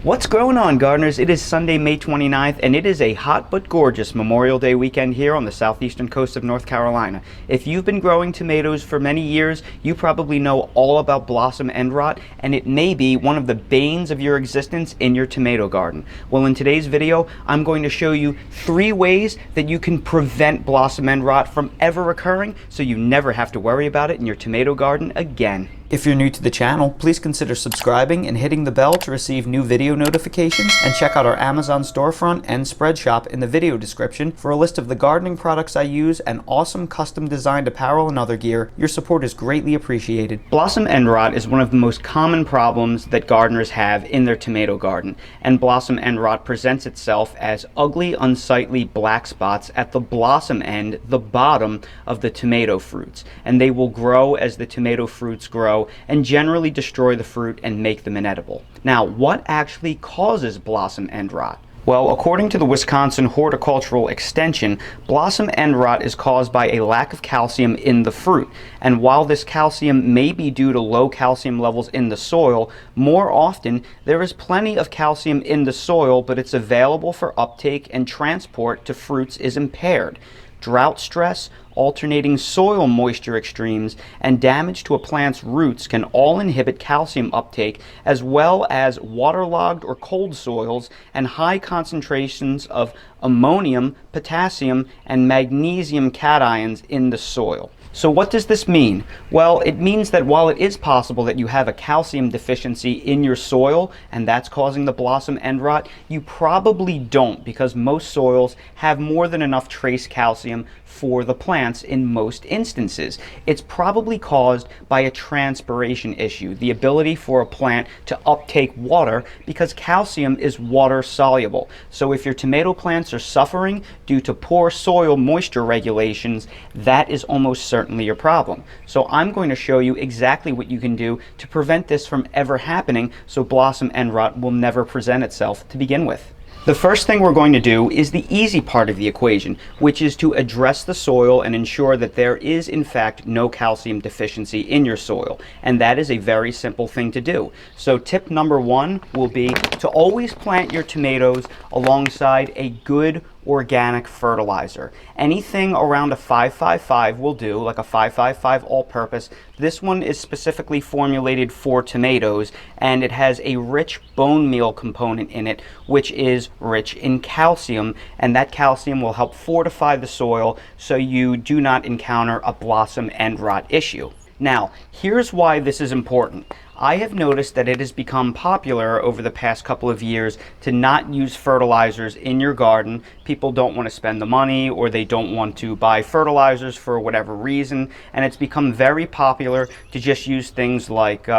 What's going on, gardeners? It is Sunday, May 29th, and it is a hot but gorgeous Memorial Day weekend here on the southeastern coast of North Carolina. If you've been growing tomatoes for many years, you probably know all about blossom end rot, and it may be one of the banes of your existence in your tomato garden. Well, in today's video, I'm going to show you 3 ways that you can prevent blossom end rot from ever occurring, so you never have to worry about it in your tomato garden again. If you're new to the channel, please consider subscribing and hitting the bell to receive new video notifications, and check out our Amazon storefront and spread shop in the video description for a list of the gardening products I use and awesome custom designed apparel and other gear. Your support is greatly appreciated. Blossom end rot is one of the most common problems that gardeners have in their tomato garden, and blossom end rot presents itself as ugly, unsightly black spots at the blossom end, the bottom of the tomato fruits, and they will grow as the tomato fruits grow and generally destroy the fruit and make them inedible. Now, what actually causes blossom end rot? Well, according to the Wisconsin Horticultural Extension, blossom end rot is caused by a lack of calcium in the fruit. And while this calcium may be due to low calcium levels in the soil, more often there is plenty of calcium in the soil, but it's available for uptake and transport to fruits is impaired. Drought stress, alternating soil moisture extremes, and damage to a plant's roots can all inhibit calcium uptake, as well as waterlogged or cold soils and high concentrations of ammonium, potassium, and magnesium cations in the soil. So what does this mean? Well, it means that while it is possible that you have a calcium deficiency in your soil and that's causing the blossom end rot, you probably don't, because most soils have more than enough trace calcium for the plants in most instances. It's probably caused by a transpiration issue, the ability for a plant to uptake water, because calcium is water soluble. So if your tomato plants are suffering due to poor soil moisture regulations, that is almost certainly your problem. So I'm going to show you exactly what you can do to prevent this from ever happening, so blossom end rot will never present itself to begin with. The first thing we're going to do is the easy part of the equation, which is to address the soil and ensure that there is in fact no calcium deficiency in your soil. And that is a very simple thing to do. So tip number 1 will be to always plant your tomatoes alongside a good organic fertilizer. Anything around a 5-5-5 will do, like a 5-5-5 all-purpose. This one is specifically formulated for tomatoes, and it has a rich bone meal component in it, which is rich in calcium, and that calcium will help fortify the soil so you do not encounter a blossom end rot issue. Now, here's why this is important. I have noticed that it has become popular over the past couple of years to not use fertilizers in your garden. People don't want to spend the money, or they don't want to buy fertilizers for whatever reason, and it's become very popular to just use things like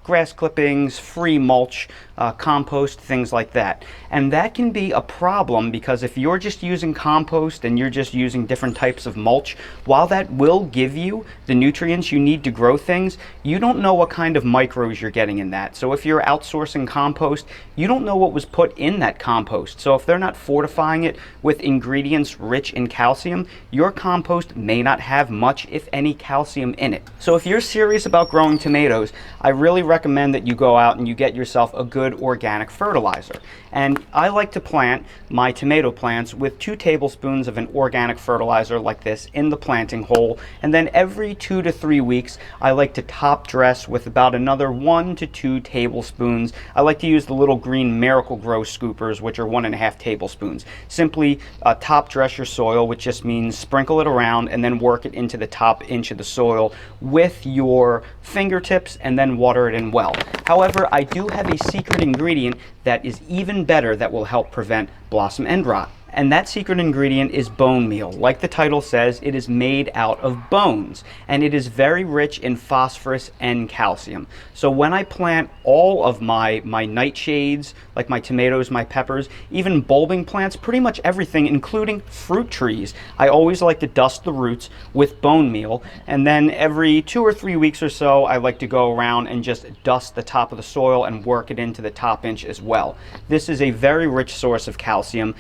grass clippings, free mulch, compost, things like that. And that can be a problem, because if you're just using compost and you're just using different types of mulch, while that will give you the nutrients you need to grow things, you don't know what kind of microbes you're getting in that. So if you're outsourcing compost, you don't know what was put in that compost. So if they're not fortifying it with ingredients rich in calcium, your compost may not have much, if any, calcium in it. So if you're serious about growing tomatoes, I really recommend that you go out and you get yourself a good organic fertilizer. And I like to plant my tomato plants with 2 tablespoons of an organic fertilizer like this in the planting hole, and then every 2 to 3 weeks I like to top dress with about another 1 to 2 tablespoons. I like to use the little green Miracle Grow scoopers, which are 1.5 tablespoons. Simply top dress your soil, which just means sprinkle it around and then work it into the top inch of the soil with your fingertips, and then water it in well. However, I do have a secret ingredient that is even better that will help prevent blossom end rot. And that secret ingredient is bone meal. Like the title says, it is made out of bones, and it is very rich in phosphorus and calcium. So when I plant all of my nightshades, like my tomatoes, my peppers, even bulbing plants, pretty much everything, including fruit trees, I always like to dust the roots with bone meal, and then every 2 or 3 weeks or so, I like to go around and just dust the top of the soil and work it into the top inch as well. This is a very rich source of calcium.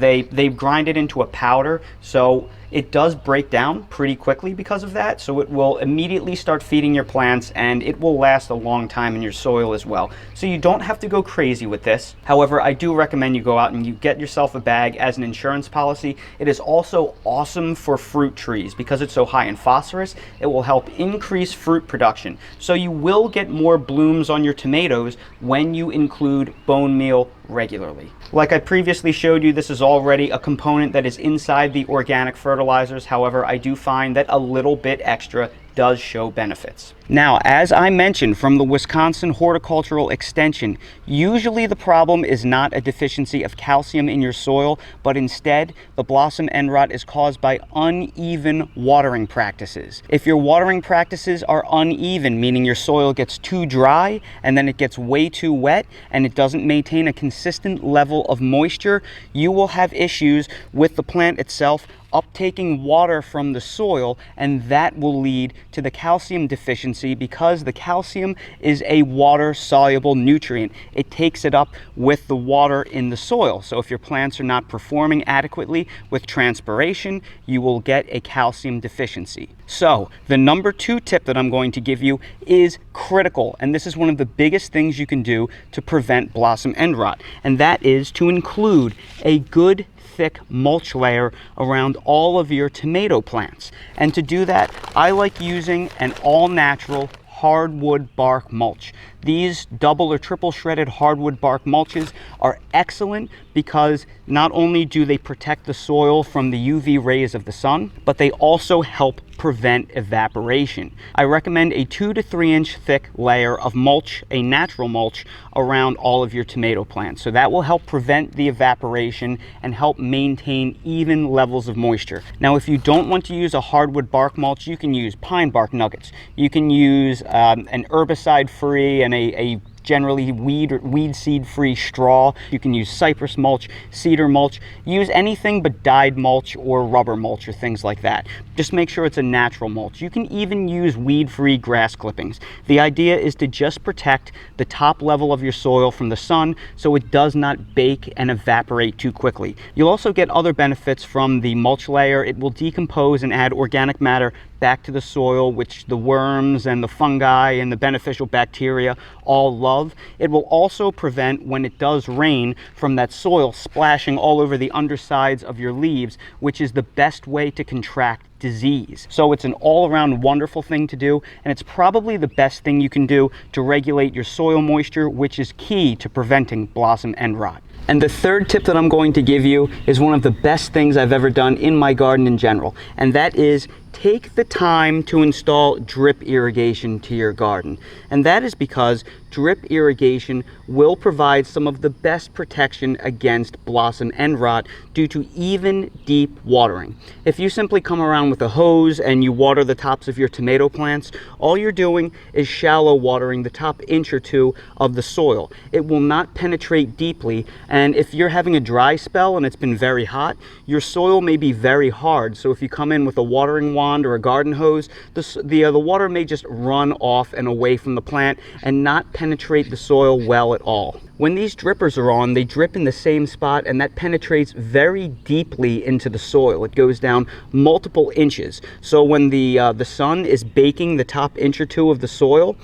they grind it into a powder, so it does break down pretty quickly because of that. So it will immediately start feeding your plants, and it will last a long time in your soil as well. So you don't have to go crazy with this. However, I do recommend you go out and you get yourself a bag as an insurance policy. It is also awesome for fruit trees because it's so high in phosphorus. It will help increase fruit production. So you will get more blooms on your tomatoes when you include bone meal regularly. Like I previously showed you, this is already a component that is inside the organic fertilizers. However, I do find that a little bit extra does show benefits. Now, as I mentioned from the Wisconsin Horticultural Extension, usually the problem is not a deficiency of calcium in your soil, but instead the blossom end rot is caused by uneven watering practices. If your watering practices are uneven, meaning your soil gets too dry and then it gets way too wet and it doesn't maintain a consistent level of moisture, you will have issues with the plant itself uptaking water from the soil, and that will lead to the calcium deficiency because the calcium is a water-soluble nutrient. It takes it up with the water in the soil. So if your plants are not performing adequately with transpiration, you will get a calcium deficiency. So the number 2 tip that I'm going to give you is critical, and this is one of the biggest things you can do to prevent blossom end rot, and that is to include a good thick mulch layer around all of your tomato plants. And to do that, I like using an all-natural hardwood bark mulch. These double or triple shredded hardwood bark mulches are excellent because not only do they protect the soil from the UV rays of the sun, but they also help prevent evaporation. I recommend a 2 to 3 inch thick layer of mulch, a natural mulch, around all of your tomato plants. So that will help prevent the evaporation and help maintain even levels of moisture. Now, if you don't want to use a hardwood bark mulch, you can use pine bark nuggets. You can use an herbicide-free and a generally weed seed free straw. You can use cypress mulch, cedar mulch, use anything but dyed mulch or rubber mulch or things like that. Just make sure it's a natural mulch. You can even use weed free grass clippings. The idea is to just protect the top level of your soil from the sun so it does not bake and evaporate too quickly. You'll also get other benefits from the mulch layer. It will decompose and add organic matter back to the soil, which the worms and the fungi and the beneficial bacteria all love. It will also prevent, when it does rain, from that soil splashing all over the undersides of your leaves, which is the best way to contract disease. So it's an all-around wonderful thing to do, and it's probably the best thing you can do to regulate your soil moisture, which is key to preventing blossom end rot. And the third tip that I'm going to give you is one of the best things I've ever done in my garden in general, and that is take the time to install drip irrigation to your garden. And that is because drip irrigation will provide some of the best protection against blossom end rot due to even, deep watering. If you simply come around with a hose and you water the tops of your tomato plants, all you're doing is shallow watering the top inch or two of the soil. It will not penetrate deeply, and if you're having a dry spell and it's been very hot, your soil may be very hard. So if you come in with a watering wand or a garden hose, the water may just run off and away from the plant and not penetrate the soil well at all. When these drippers are on, they drip in the same spot, and that penetrates very deeply into the soil. It goes down multiple inches. So when the sun is baking the top inch or two of the soil,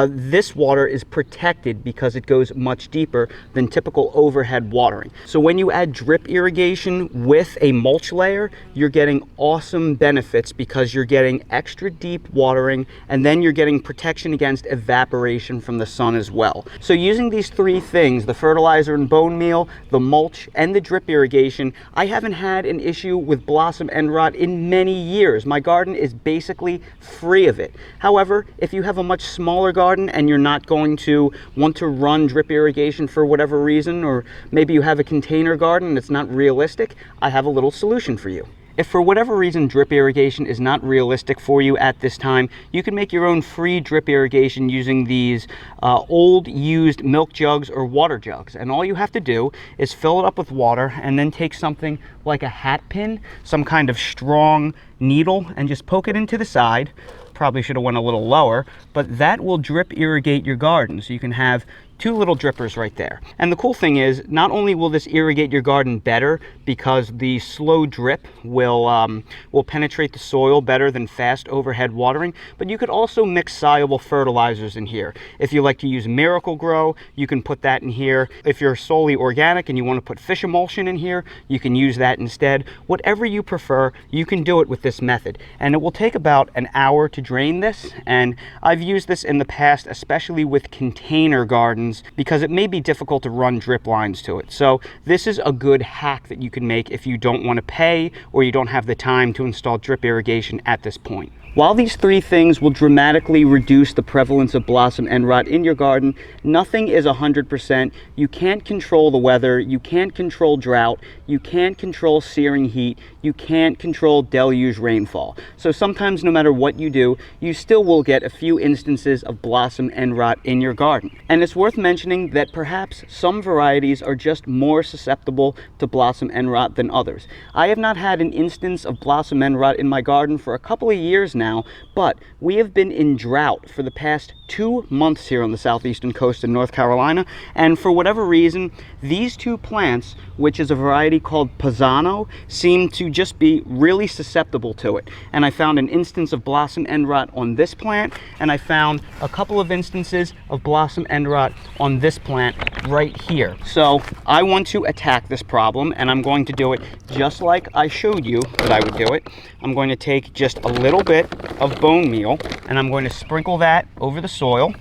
this water is protected because it goes much deeper than typical overhead watering. So when you add drip irrigation with a mulch layer, you're getting awesome benefits because you're getting extra deep watering, and then you're getting protection against evaporation from the sun as well. So using these 3 things, the fertilizer and bone meal, the mulch, and the drip irrigation, I haven't had an issue with blossom end rot in many years. My garden is basically free of it. However, if you have a much smaller garden and you're not going to want to run drip irrigation for whatever reason, or maybe you have a container garden and it's not realistic, I have a little solution for you. If for whatever reason drip irrigation is not realistic for you at this time, you can make your own free drip irrigation using these old used milk jugs or water jugs. And all you have to do is fill it up with water and then take something like a hat pin, some kind of strong needle, and just poke it into the side. Probably should have went a little lower, but that will drip irrigate your garden. So you can have 2 little drippers right there. And the cool thing is, not only will this irrigate your garden better because the slow drip will penetrate the soil better than fast overhead watering, but you could also mix soluble fertilizers in here. If you like to use Miracle Grow, you can put that in here. If you're solely organic and you want to put fish emulsion in here, you can use that instead. Whatever you prefer, you can do it with this method. And it will take about an hour to drain this, and I've used this in the past, especially with container gardens, because it may be difficult to run drip lines to it. So this is a good hack that you can make if you don't want to pay or you don't have the time to install drip irrigation at this point. While these 3 things will dramatically reduce the prevalence of blossom end rot in your garden, nothing is 100%. You can't control the weather, you can't control drought, you can't control searing heat, you can't control deluge rainfall. So sometimes no matter what you do, you still will get a few instances of blossom end rot in your garden. And it's worth mentioning that perhaps some varieties are just more susceptible to blossom end rot than others. I have not had an instance of blossom end rot in my garden for a couple of years now, but we have been in drought for the past 2 months here on the southeastern coast of North Carolina, and for whatever reason, these 2 plants, which is a variety called Pisano, seem to just be really susceptible to it. And I found an instance of blossom end rot on this plant, and I found a couple of instances of blossom end rot on this plant right here. So I want to attack this problem, and I'm going to do it just like I showed you that I would do it. I'm going to take just a little bit of bone meal, and I'm going to sprinkle that over the soil.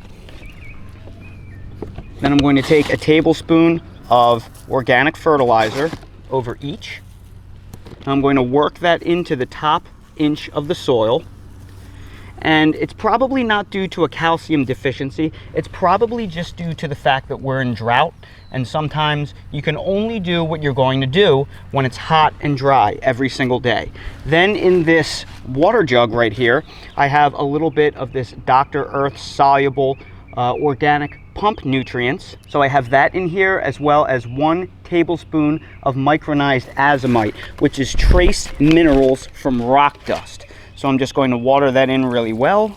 Then I'm going to take a tablespoon of organic fertilizer over each. I'm going to work that into the top inch of the soil. And it's probably not due to a calcium deficiency. It's probably just due to the fact that we're in drought, and sometimes you can only do what you're going to do when it's hot and dry every single day. Then in this water jug right here, I have a little bit of this Dr. Earth soluble organic pump nutrients. So I have that in here, as well as 1 tablespoon of micronized azomite, which is trace minerals from rock dust. So I'm just going to water that in really well.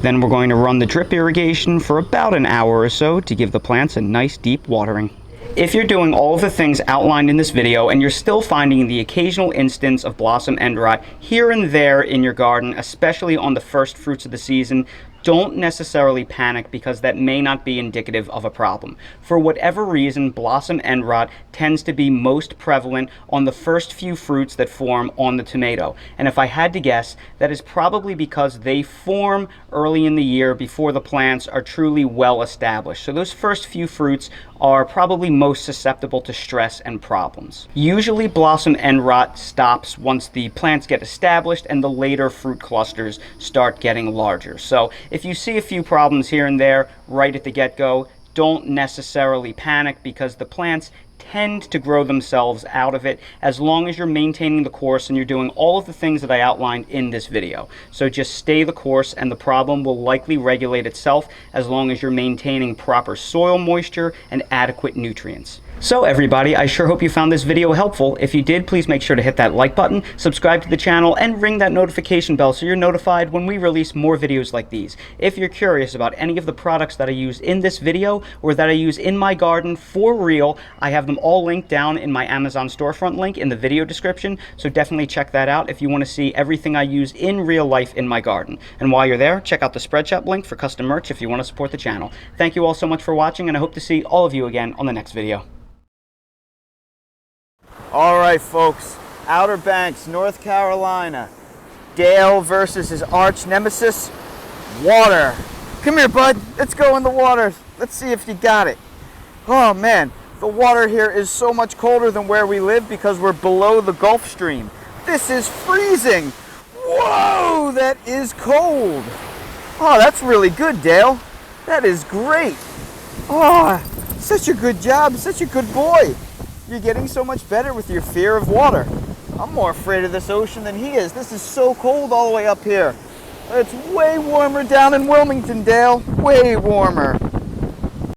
Then we're going to run the drip irrigation for about an hour or so to give the plants a nice deep watering. If you're doing all of the things outlined in this video and you're still finding the occasional instance of blossom end rot here and there in your garden, especially on the first fruits of the season, don't necessarily panic, because that may not be indicative of a problem. For whatever reason, blossom end rot tends to be most prevalent on the first few fruits that form on the tomato. And if I had to guess, that is probably because they form early in the year before the plants are truly well established. So those first few fruits are probably most susceptible to stress and problems. Usually blossom end rot stops once the plants get established and the later fruit clusters start getting larger. So if you see a few problems here and there right at the get-go, don't necessarily panic, because the plants tend to grow themselves out of it as long as you're maintaining the course and you're doing all of the things that I outlined in this video. So just stay the course, and the problem will likely regulate itself as long as you're maintaining proper soil moisture and adequate nutrients. So everybody, I sure hope you found this video helpful. If you did, please make sure to hit that like button, subscribe to the channel, and ring that notification bell so you're notified when we release more videos like these. If you're curious about any of the products that I use in this video or that I use in my garden for real, I have them all linked down in my Amazon storefront link in the video description, so definitely check that out if you want to see everything I use in real life in my garden. And while you're there, check out the Spreadshop link for custom merch if you want to support the channel. Thank you all so much for watching, and I hope to see all of you again on the next video. All right, folks, Outer Banks, North Carolina. Dale versus his arch nemesis, water. Come here, bud. Let's go in the water. Let's see if you got it. Oh, man, the water here is so much colder than where we live because we're below the Gulf Stream. This is freezing. Whoa, that is cold. Oh, that's really good, Dale. That is great. Oh, such a good job. Such a good boy. You're getting so much better with your fear of water. I'm more afraid of this ocean than he is. This is so cold all the way up here. It's way warmer down in Wilmington, Dale. Way warmer.